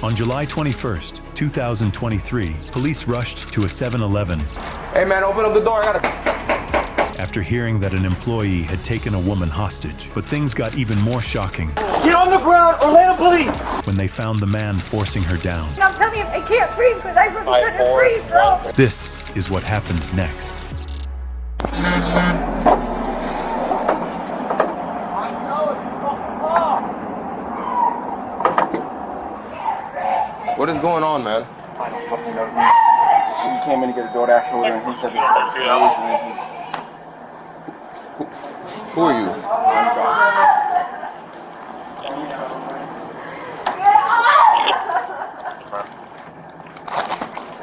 On July 21st, 2023, police rushed to a 7-Eleven. Hey man, open up the door, I gotta... After hearing that an employee had taken a woman hostage. But things got even more shocking. Get on the ground or let him police! When they found the man forcing her down. I'm telling you, I can't breathe because I really couldn't breathe, bro. This is what happened next. What is going on, man? I don't fucking know. He came in to get a DoorDash order and he said this was closed and then he... Who are you?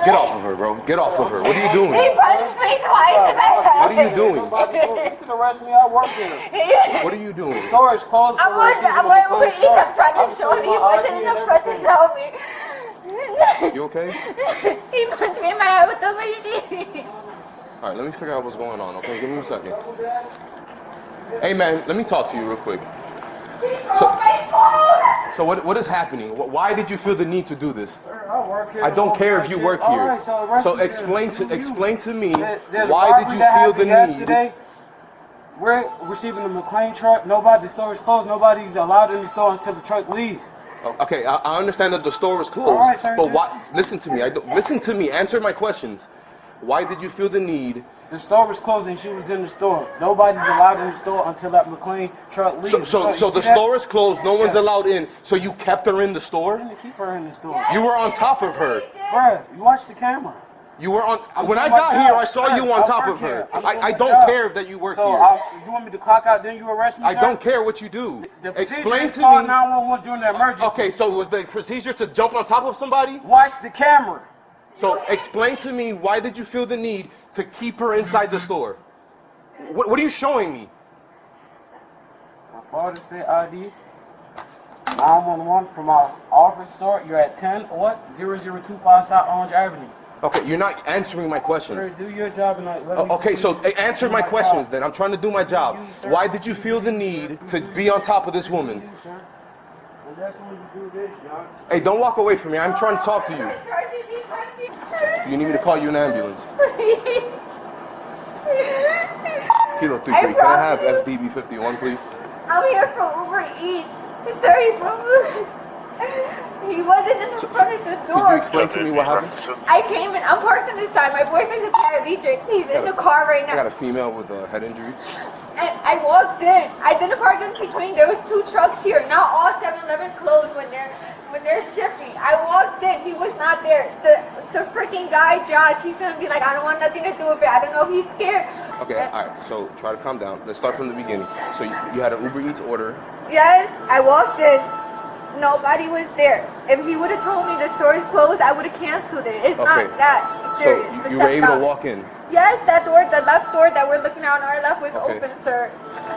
Get off of her, bro. Get off of her. What are you doing? He punched me twice in my head. What are you doing? You can arrest me, I work here. What are you doing? The store is closed. I'm over each. I'm trying to show him. He wasn't in the front to tell me. You okay? He punched me in my head with the machine. Alright, let me figure out what's going on, okay? Give me a second. Hey man, let me talk to you real quick. So what is happening? Why did you feel the need to do this? I work here. I don't care if you work here. Right, so explain to me There's why did you feel the need? Yesterday, we're receiving the McLean truck. The store is closed. Nobody's allowed in the store until the truck leaves. Okay, I understand that the store was closed. All right, sir, but why? Listen to me. Listen to me. Answer my questions. Why did you feel the need? The store was closed and she was in the store. Nobody's allowed in the store until that McLean truck leaves. So the store is closed. No one's allowed in. So you kept her in the store? I didn't keep her in the store. You were on top of her. Bruh, you watch the camera. You were on. When I got here, I saw you on top of her. I don't care that you work here. You want me to clock out, then you arrest me, sir? I don't care what you do. Explain to call me. 911 during the emergency. Okay, so was the procedure to jump on top of somebody? Watch the camera. So explain to me, why did you feel the need to keep her inside the store? What are you showing me? My Father's State ID. 911 from our office store. You're at 0025 South Orange Avenue. Okay, you're not answering my question. Sir, do your job and let me okay, so answer my questions then. I'm trying to do my job. Why did you feel the need to be on top of this woman? Hey, don't walk away from me. I'm trying to talk to you. You need me to call you an ambulance? Kilo 33. Can I have FDB 51, please? I'm here for Uber Eats. Sorry, bro. He wasn't in the front of the door. Could you explain to me what happened? I came in. I'm parked on this side. My boyfriend's a paraplegic. He's in the car right now. I got a female with a head injury. And I walked in. I didn't park in between. There was 2 trucks here. Not all 7-Eleven closed when they're shifting. I walked in. He was not there. The freaking guy, Josh, he's gonna be like, I don't want nothing to do with it. I don't know if he's scared. Okay, all right. So try to calm down. Let's start from the beginning. So you had an Uber Eats order. Yes, I walked in. Nobody was there. If he would have told me the store is closed, I would have canceled it. It's not that serious. So you were able to walk in? Yes, that door, the left door that we're looking at on our left was open, sir.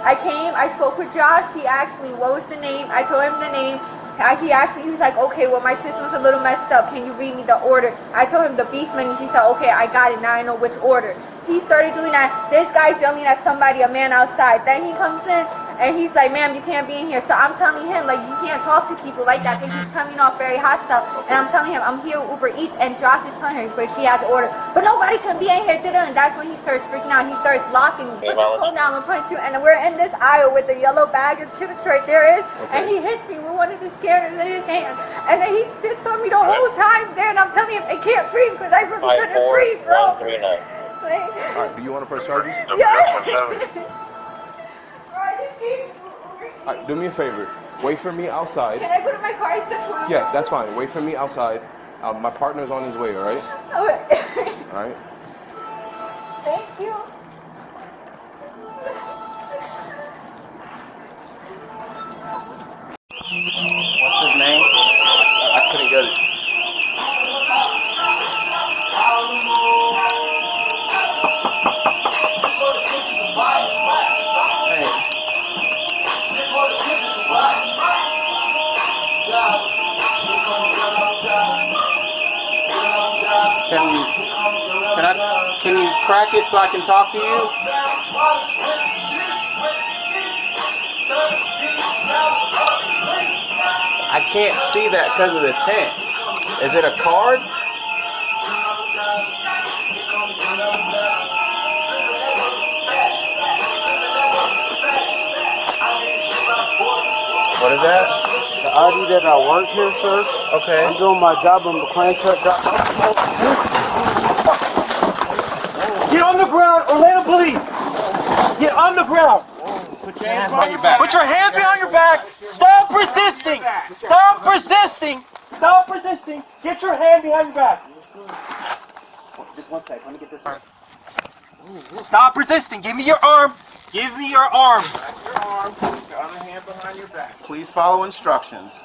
I came, I spoke with Josh. He asked me, what was the name? I told him the name. He asked me, he was like, okay, well, my system's a little messed up. Can you read me the order? I told him the beef menus. He said, okay, I got it. Now I know which order. He started doing that. This guy's yelling at somebody, a man outside. Then he comes in. And he's like, ma'am, you can't be in here. So I'm telling him, like, you can't talk to people like that because he's coming off very hostile. And I'm telling him, I'm here with Uber Eats. And Josh is telling her, but she had the order. But nobody can be in here. And that's when he starts freaking out. He starts locking me. Put the phone down and punch you. And we're in this aisle with the yellow bag of chips right there. And he hits me with one of the scanners in his hand. And then he sits on me the whole time there. And I'm telling him, I can't breathe because I really couldn't breathe, bro. All right, do you want to press charges? Yes. Alright, do me a favor. Wait for me outside. Can I go to my car? It's the 12. Yeah, that's fine. Wait for me outside. My partner's on his way, alright? Okay. Alright? Thank you. What's his name? I couldn't get it. Can you crack it so I can talk to you? I can't see that because of the tent. Is it a card? What is that? The ID that I work here, sir. Okay. I'm doing my job on the McLean truck job. Get on the ground or let the police. Get on the ground. Put your hands behind your back. Put your hands behind your back. Stop resisting. Stop resisting. Stop resisting. Get your hand behind your back. Just one sec. Let me get this arm. Stop resisting. Give me your arm. Give me your arm. Back your arm. Put your other hand behind your back. Please follow instructions.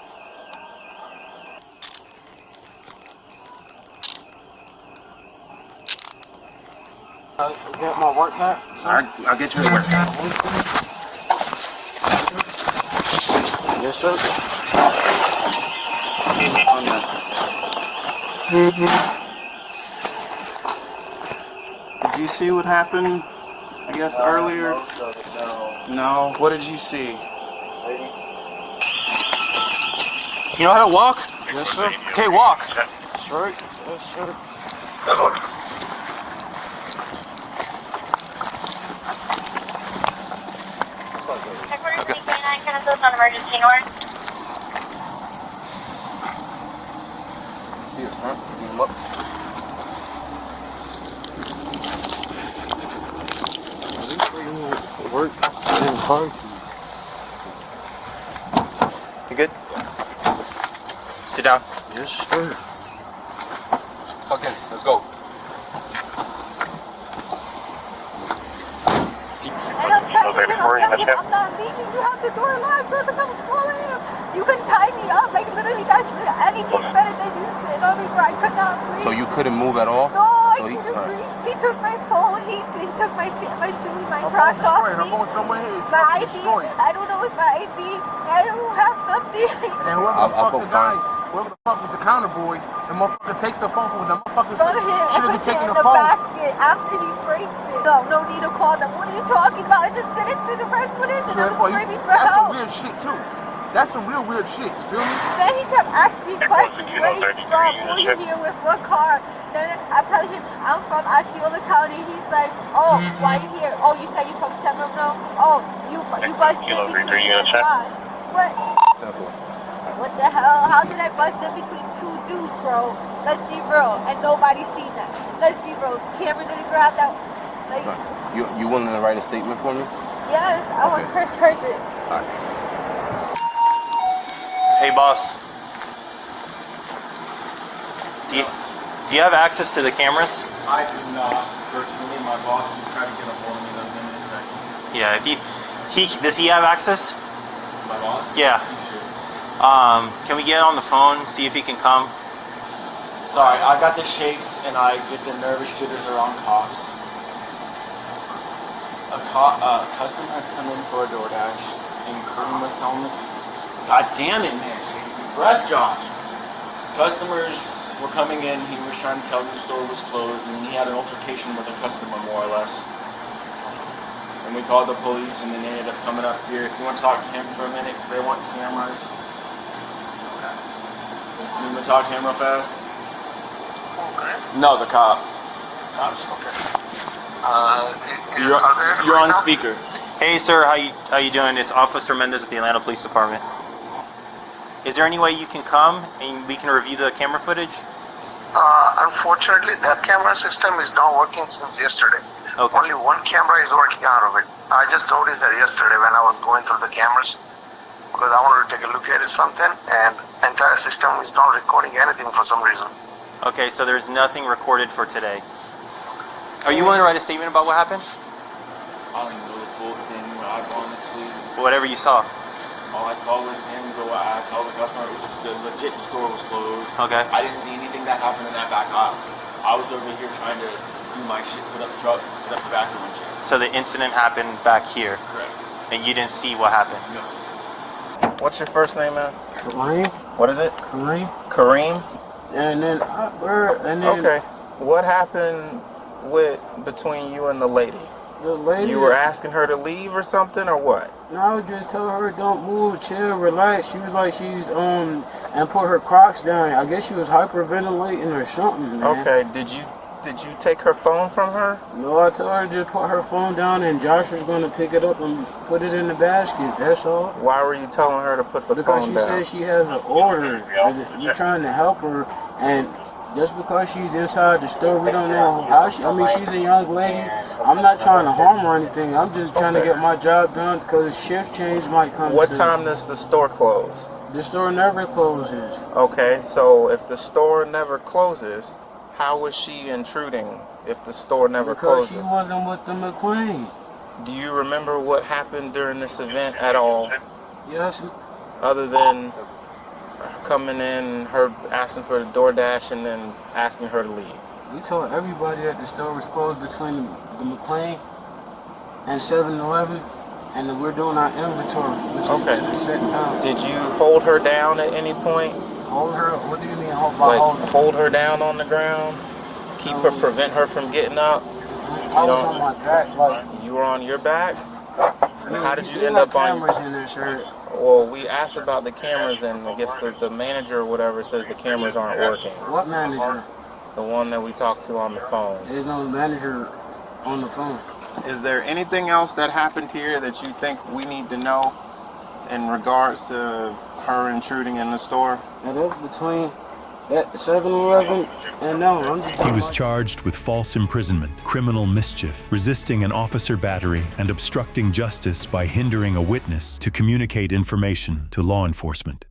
Get my work back. Alright, I'll get you to work. Yes, sir. Did you see what happened, I guess, earlier? No. What did you see? You know how to walk? Yes, sir. Okay, walk. That's right. Yes, sir. On emergency north. See his front? Beat him up. Work and hard. You good? Sit down. Yes, sir. Tuck in. Let's go. I'm not leaving. You have the door locked, brother. I'm swallowing him. You can tie me up. Like, literally, that's anything better than you sitting on me, bro. I could not breathe. So you couldn't move at all? No, I So couldn't breathe. He took my phone. He took my shoes, my Crocs off me. Her phone somewhere here is My ID. destroyed. I don't know if my ID. I don't have nothing. And then whoever the fuck the guy, whoever the fuck was the counter boy, the motherfucker takes the phone from the motherfucker Go to him and should have put been it taking in the the phone. basket after he breaks it. No need to call them. What are you talking about? It's a citizen arrest. What is it? I'm screaming for That's some help. weird shit too. That's some real weird shit. You feel me? Then he kept asking me questions. Where you from? Who you here with? What car? Then I tell him I'm from Osceola County. He's like, oh, why you here? Oh, you said you from Seminole? Oh, you bust in between me and Josh. What the hell? How did I bust in between two dudes, bro? Let's be real. And nobody seen that. Let's be real. Camera didn't grab that. Like, You willing to write a statement for me? yes, I want press charges. Hey, boss. Do you have access to the cameras? I do not. Personally, my boss just tried to get a hold of me. Let me in a second. Yeah. If does he have access? My boss? Yeah. He should. Can we get on the phone, see if he can come? Sorry, I got the shakes and I get the nervous jitters around cops. A customer had come in for a DoorDash and Kareem was telling me, God damn it, man. Breath, Josh. Customers were coming in, he was trying to tell me the store was closed and he had an altercation with a customer more or less. And we called the police and then they ended up coming up here. If you want to talk to him for a minute, because they want the cameras. You want to talk to him real fast? Okay. No, the cop. That's okay. You're on speaker. Hey, sir, how you doing? It's Officer Mendez with the Atlanta Police Department. Is there any way you can come and we can review the camera footage? Unfortunately, that camera system is not working since yesterday. Okay. Only one camera is working out of it. I just noticed that yesterday when I was going through the cameras because I wanted to take a look at it something, and entire system is not recording anything for some reason. Okay, so there's nothing recorded for today. Are you willing to write a statement about what happened? I don't even know the full thing, but I honestly, Whatever you saw. all I saw was him go. I saw the customer. The store was closed. Okay. I didn't see anything that happened in that back aisle. I was over here trying to do my shit, put up the truck, put up the vacuum and shit. So the incident happened back here, Correct. and you didn't see what happened. No, sir. What's your first name, man? Kareem. What is it? Kareem. Kareem? And then Okay. What happened between you and the lady? The lady. You were asking her to leave or something, or what? No, I was just telling her don't move, chill, relax. She was like and put her Crocs down. I guess she was hyperventilating or something, man. Okay, did you take her phone from her? No, I told her to just put her phone down and Josh was going to pick it up and put it in the basket. That's all. Why were you telling her to put the because phone down? Because she said she has an order. You're trying to help her, and just because she's inside the store, we don't know how she. I mean, she's a young lady. I'm not trying to harm her or anything. I'm just trying to get my job done because shift change might come. What soon. time does the store close? The store never closes. Okay, so if the store never closes, how was she intruding if the store never because closes? She wasn't with the McLean. Do you remember what happened during this event at all? Yes. Other than coming in, her asking for the DoorDash, and then asking her to leave. We told everybody that the store was closed between the McLean and 7-Eleven, and that we're doing our inventory, which is at a set time. Did you hold her down at any point? Hold her? What do you mean hold hold her down on the ground? Keep her, prevent her from getting up? I was on my back, like. You were on your back? How did you end up on cameras in there, sir? Well, we asked about the cameras, and I guess the manager or whatever says the cameras aren't working. What manager? The one that we talked to on the phone. There's no manager on the phone. Is there anything else that happened here that you think we need to know in regards to her intruding in the store? That is between that 7-Eleven and no. He was charged with false imprisonment, criminal mischief, resisting an officer battery, and obstructing justice by hindering a witness to communicate information to law enforcement.